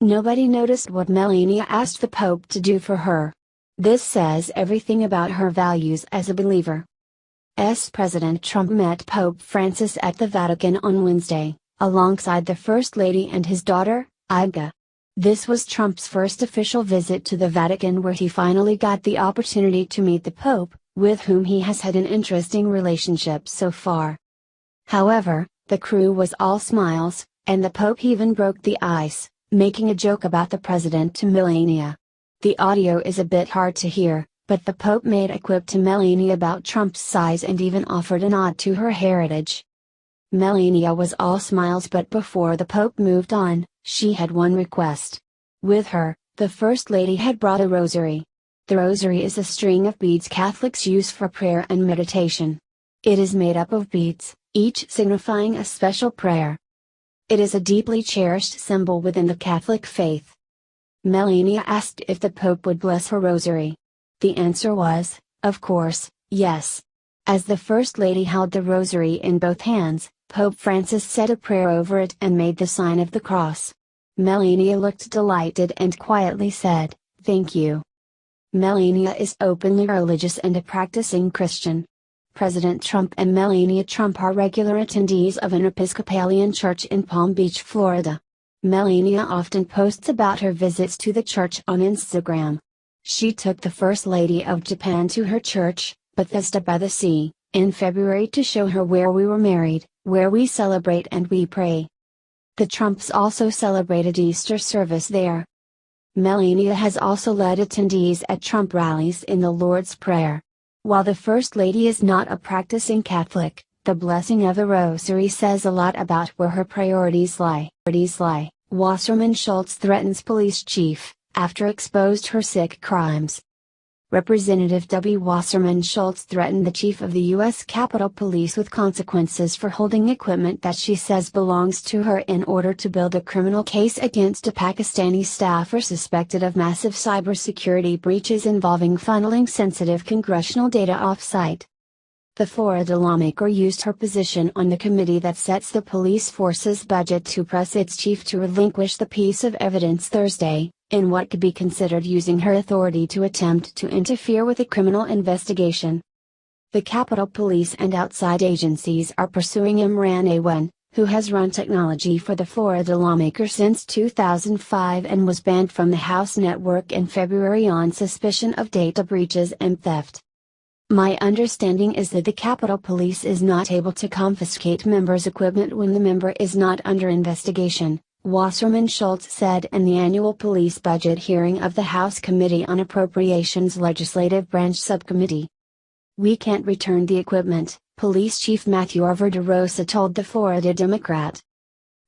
Nobody noticed what Melania asked the Pope to do for her. This says everything about her values as a believer. President Trump met Pope Francis at the Vatican on Wednesday, alongside the First Lady and his daughter, Iga. This was Trump's first official visit to the Vatican, where he finally got the opportunity to meet the Pope, with whom he has had an interesting relationship so far. However, the crew was all smiles, and the Pope even broke the ice, making a joke about the president to Melania. The audio is a bit hard to hear, but the Pope made a quip to Melania about Trump's size and even offered a nod to her heritage. Melania was all smiles, but before the Pope moved on, she had one request. With her, the First Lady had brought a rosary. The rosary is a string of beads Catholics use for prayer and meditation. It is made up of beads, each signifying a special prayer. It is a deeply cherished symbol within the Catholic faith. Melania asked if the Pope would bless her rosary. The answer was, of course, yes. As the First Lady held the rosary in both hands, Pope Francis said a prayer over it and made the sign of the cross. Melania looked delighted and quietly said, "Thank you." Melania is openly religious and a practicing Christian. President Trump and Melania Trump are regular attendees of an Episcopalian church in Palm Beach, Florida. Melania often posts about her visits to the church on Instagram. She took the First Lady of Japan to her church, Bethesda by the Sea, in February to show her where we were married, where we celebrate and we pray. The Trumps also celebrated Easter service there. Melania has also led attendees at Trump rallies in the Lord's Prayer. While the First Lady is not a practicing Catholic, the blessing of the Rosary says a lot about where her priorities lie. Wasserman Schultz threatens police chief, after exposed her sick crimes. Representative W. Wasserman Schultz threatened the chief of the U.S. Capitol Police with consequences for holding equipment that she says belongs to her in order to build a criminal case against a Pakistani staffer suspected of massive cybersecurity breaches involving funneling sensitive congressional data off-site. The Florida lawmaker used her position on the committee that sets the police force's budget to press its chief to relinquish the piece of evidence Thursday, in what could be considered using her authority to attempt to interfere with a criminal investigation. The Capitol Police and outside agencies are pursuing Imran Awan, who has run technology for the Florida lawmaker since 2005 and was banned from the House network in February on suspicion of data breaches and theft. My understanding is that the Capitol Police is not able to confiscate members' equipment when the member is not under investigation, Wasserman Schultz said in the annual police budget hearing of the House Committee on Appropriations Legislative Branch Subcommittee. "We can't return the equipment," Police Chief Matthew Arver told the Florida Democrat.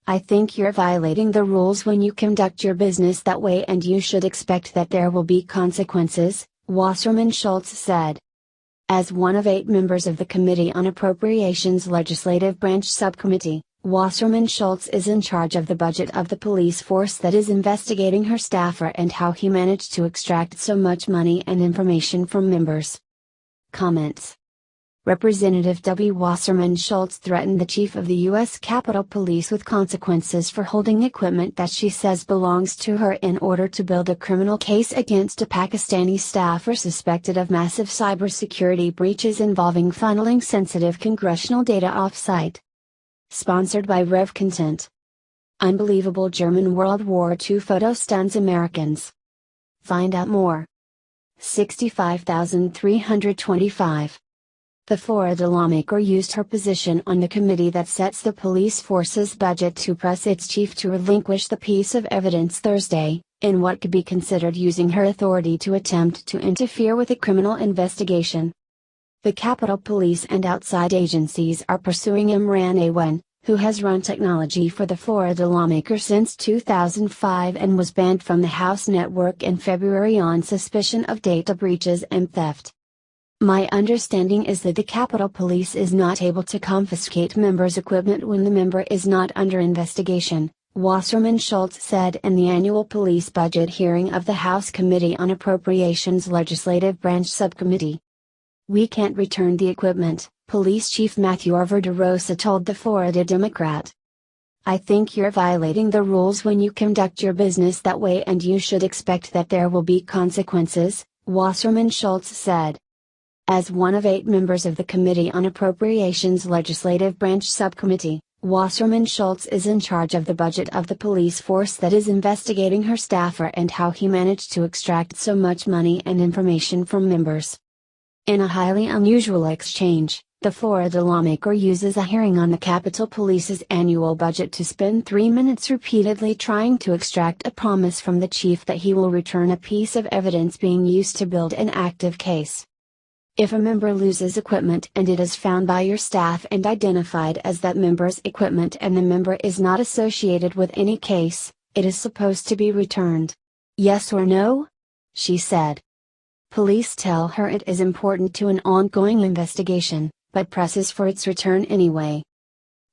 "I think you're violating the rules when you conduct your business that way, and you should expect that there will be consequences," Wasserman Schultz said. As one of 8 members of the Committee on Appropriations Legislative Branch Subcommittee, Wasserman Schultz is in charge of the budget of the police force that is investigating her staffer and how he managed to extract so much money and information from members. Comments. Representative W. Wasserman Schultz threatened the chief of the U.S. Capitol Police with consequences for holding equipment that she says belongs to her in order to build a criminal case against a Pakistani staffer suspected of massive cybersecurity breaches involving funneling sensitive congressional data off-site. Sponsored by Rev Content. Unbelievable German World War II photo stuns Americans. Find out more. 65,325. The Florida lawmaker used her position on the committee that sets the police force's budget to press its chief to relinquish the piece of evidence Thursday, in what could be considered using her authority to attempt to interfere with a criminal investigation. The Capitol Police and outside agencies are pursuing Imran Awan, who has run technology for the Florida lawmaker since 2005 and was banned from the House network in February on suspicion of data breaches and theft. My understanding is that the Capitol Police is not able to confiscate members' equipment when the member is not under investigation, Wasserman Schultz said in the annual police budget hearing of the House Committee on Appropriations Legislative Branch Subcommittee. "We can't return the equipment," Police Chief Matthew Arver told the Florida Democrat. "I think you're violating the rules when you conduct your business that way, and you should expect that there will be consequences," Wasserman Schultz said. As one of 8 members of the Committee on Appropriations Legislative Branch Subcommittee, Wasserman Schultz is in charge of the budget of the police force that is investigating her staffer and how he managed to extract so much money and information from members. In a highly unusual exchange, the Florida lawmaker uses a hearing on the Capitol Police's annual budget to spend 3 minutes repeatedly trying to extract a promise from the chief that he will return a piece of evidence being used to build an active case. If a member loses equipment and it is found by your staff and identified as that member's equipment and the member is not associated with any case, it is supposed to be returned. Yes or no? She said. Police tell her it is important to an ongoing investigation, but presses for its return anyway.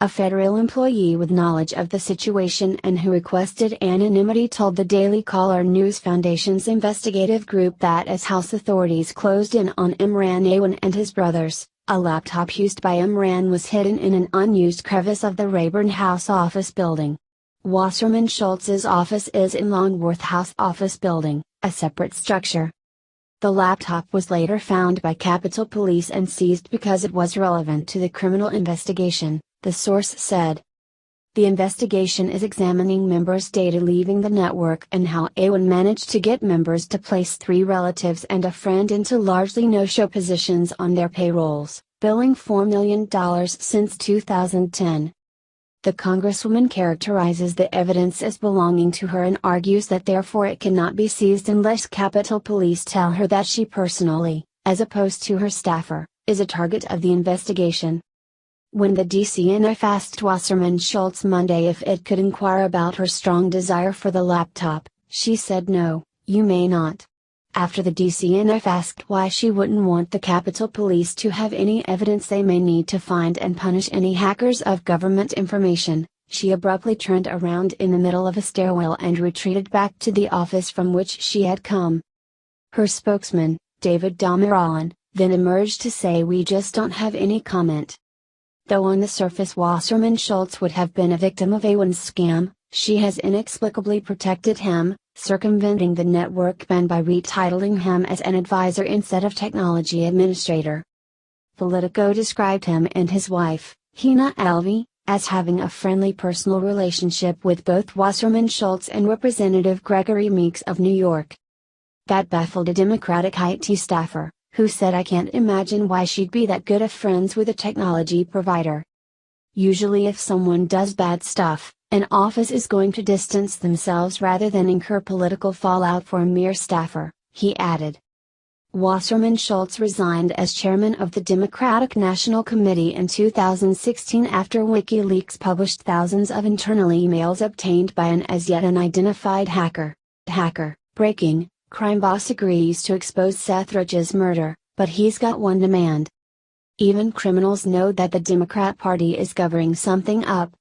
A federal employee with knowledge of the situation and who requested anonymity told the Daily Caller News Foundation's investigative group that as House authorities closed in on Imran Awan and his brothers, a laptop used by Imran was hidden in an unused crevice of the Rayburn House office building. Wasserman Schultz's office is in Longworth House office building, a separate structure. The laptop was later found by Capitol Police and seized because it was relevant to the criminal investigation, the source said. The investigation is examining members' data leaving the network and how Awan managed to get members to place 3 relatives and a friend into largely no-show positions on their payrolls, billing $4 million since 2010. The Congresswoman characterizes the evidence as belonging to her and argues that therefore it cannot be seized unless Capitol Police tell her that she personally, as opposed to her staffer, is a target of the investigation. When the DCNF asked Wasserman Schultz Monday if it could inquire about her strong desire for the laptop, she said no, you may not. After the DCNF asked why she wouldn't want the Capitol Police to have any evidence they may need to find and punish any hackers of government information, she abruptly turned around in the middle of a stairwell and retreated back to the office from which she had come. Her spokesman, David Damiralan, then emerged to say we just don't have any comment. Though on the surface Wasserman Schultz would have been a victim of Awan's scam, she has inexplicably protected him, circumventing the network ban by retitling him as an advisor instead of technology administrator. Politico described him and his wife, Hina Alvi, as having a friendly personal relationship with both Wasserman Schultz and Representative Gregory Meeks of New York. That baffled a Democratic IT staffer, who said I can't imagine why she'd be that good of friends with a technology provider. Usually if someone does bad stuff, an office is going to distance themselves rather than incur political fallout for a mere staffer, he added. Wasserman Schultz resigned as chairman of the Democratic National Committee in 2016 after WikiLeaks published thousands of internal emails obtained by an as yet unidentified hacker. Breaking, crime boss agrees to expose Seth Rich's murder, but he's got one demand. Even criminals know that the Democrat Party is covering something up.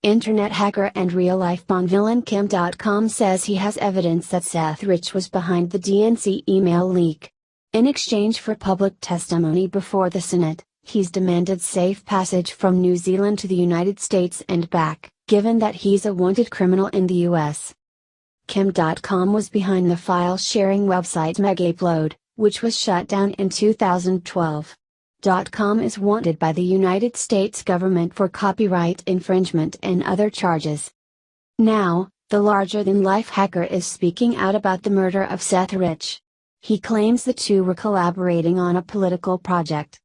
Internet hacker and real-life Bond villain Kim.com says he has evidence that Seth Rich was behind the DNC email leak. In exchange for public testimony before the Senate, he's demanded safe passage from New Zealand to the United States and back, given that he's a wanted criminal in the U.S. Kim.com was behind the file-sharing website Megaupload, which was shut down in 2012. .com is wanted by the United States government for copyright infringement and other charges. Now, the larger-than-life hacker is speaking out about the murder of Seth Rich. He claims the two were collaborating on a political project.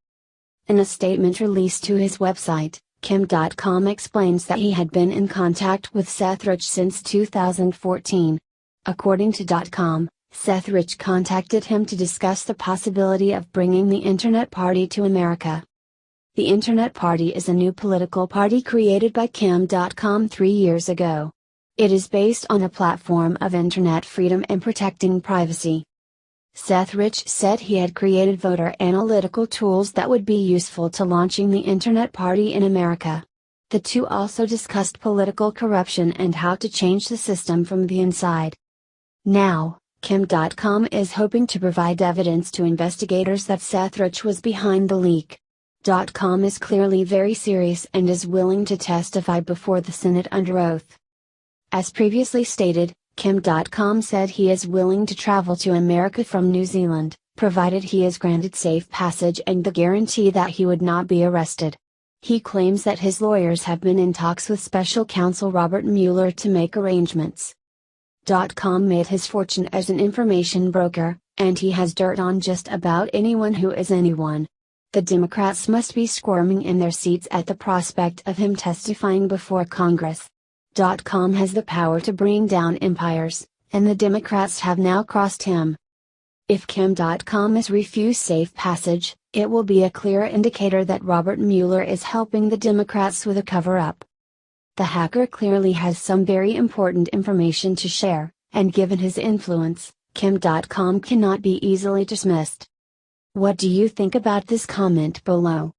In a statement released to his website, Kim.com explains that he had been in contact with Seth Rich since 2014. According to .com, Seth Rich contacted him to discuss the possibility of bringing the Internet Party to America. The Internet Party is a new political party created by Kim.com 3 years ago. It is based on a platform of internet freedom and protecting privacy. Seth Rich said he had created voter analytical tools that would be useful to launching the Internet Party in America. The two also discussed political corruption and how to change the system from the inside. Now, Kim.com is hoping to provide evidence to investigators that Seth Rich was behind the leak. Kim.com is clearly very serious and is willing to testify before the Senate under oath. As previously stated, Kim.com said he is willing to travel to America from New Zealand, provided he is granted safe passage and the guarantee that he would not be arrested. He claims that his lawyers have been in talks with special counsel Robert Mueller to make arrangements. Com made his fortune as an information broker, and he has dirt on just about anyone who is anyone. The Democrats must be squirming in their seats at the prospect of him testifying before Congress. Com has the power to bring down empires, and the Democrats have now crossed him. If Kim.com is refused safe passage, it will be a clear indicator that Robert Mueller is helping the Democrats with a cover-up. The hacker clearly has some very important information to share, and given his influence, Kim.com cannot be easily dismissed. What do you think about this? Comment below.